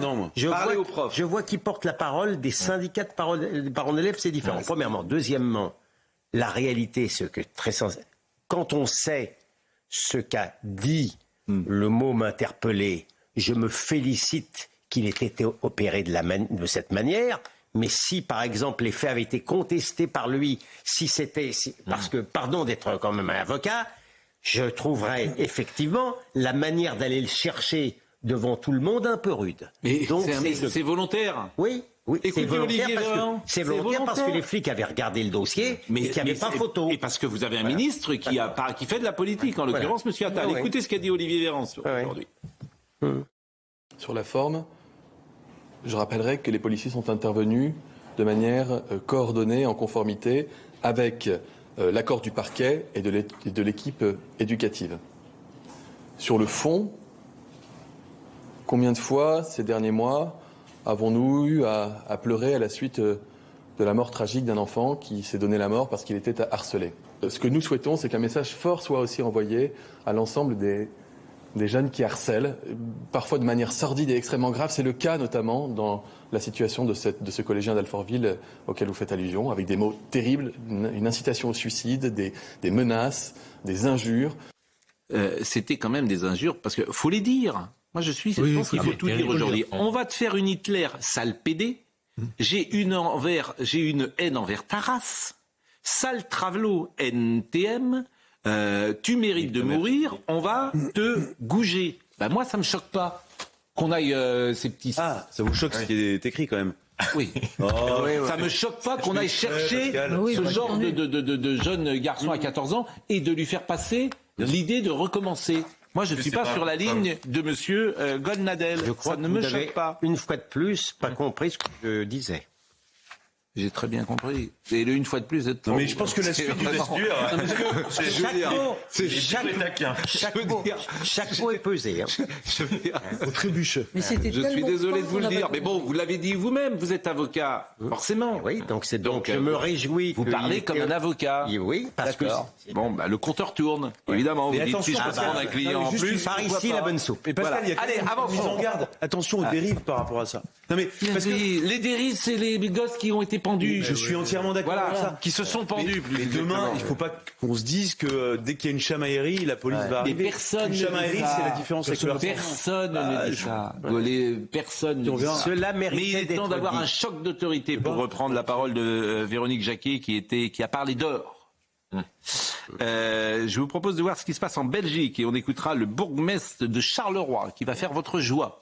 Non, moi. Je vois qui porte la parole des syndicats de parents d'élèves, c'est différent. Ouais, premièrement. Deuxièmement, la réalité, c'est que quand on sait ce qu'a dit le mot m'interpeller, je me félicite qu'il ait été opéré de cette manière. Mais si, par exemple, les faits avaient été contestés par lui, parce que, pardon d'être quand même un avocat, je trouverais effectivement la manière d'aller le chercher devant tout le monde un peu rude. Mais c'est volontaire. Oui. Écoutez, c'est volontaire parce que les flics avaient regardé le dossier et qu'il n'y avait pas photo. Et parce que vous avez un ministre qui fait de la politique, en l'occurrence, M. Attal. Écoutez ce qu'a dit Olivier Véran aujourd'hui. Sur la forme, je rappellerai que les policiers sont intervenus de manière coordonnée, en conformité avec l'accord du parquet et de l'équipe éducative. Sur le fond, combien de fois ces derniers mois avons-nous eu à pleurer à la suite de la mort tragique d'un enfant qui s'est donné la mort parce qu'il était harcelé? Ce que nous souhaitons, c'est qu'un message fort soit aussi envoyé à l'ensemble des jeunes qui harcèlent, parfois de manière sordide et extrêmement grave. C'est le cas notamment dans la situation de ce collégien d'Alfortville auquel vous faites allusion, avec des mots terribles, une incitation au suicide, des menaces, des injures. C'était quand même des injures, parce qu'il faut les dire. Moi, je pense qu'il faut tout dire aujourd'hui. On va te faire une Hitler, sale pédé. J'ai une haine envers ta race. Sale travelot, NTM. Tu mérites de mourir, on va te gouger. Moi, ça me choque pas qu'on aille ces petits... Ah, ça vous choque ce qui est écrit quand même? Oui. Ça me choque pas qu'on aille chercher ce genre de jeune garçon à 14 ans et de lui faire passer l'idée de recommencer. Moi, je ne suis pas sur la ligne de monsieur Goldnadel. Je crois que me choque pas. Une fois de plus, pas compris ce que je disais. J'ai très bien compris. Et une fois de plus, vous êtes... Non, mais je pense que la suite du test dur... Chaque mot est pesé. Au trébuche. Je suis désolé de vous le dire. Mais bon, vous l'avez dit vous-même, vous êtes avocat, forcément. Oui, donc je me réjouis. Vous parlez comme un avocat. Oui, parce que... Bon, le compteur tourne, évidemment. Vous dites, si je peux prendre un client en plus... Par ici, la bonne soupe. Mais Pascal, il y a quand même une mise en garde. Attention aux dérives par rapport à ça. Non mais les dérives, c'est les gosses qui ont été pendus. Je suis entièrement d'accord avec ça. Qui se sont pendus. Mais demain, il ne faut pas qu'on se dise que dès qu'il y a une chamaillerie, la police va arriver. Mais personne. Une chamaillerie, c'est la différence avec le Personne ne dit ça. Personne ne dit ça. Cela mais il est temps d'avoir un choc d'autorité pour reprendre la parole de Véronique Jacquier qui a parlé d'or. Je vous propose de voir ce qui se passe en Belgique et on écoutera le bourgmestre de Charleroi qui va faire votre joie.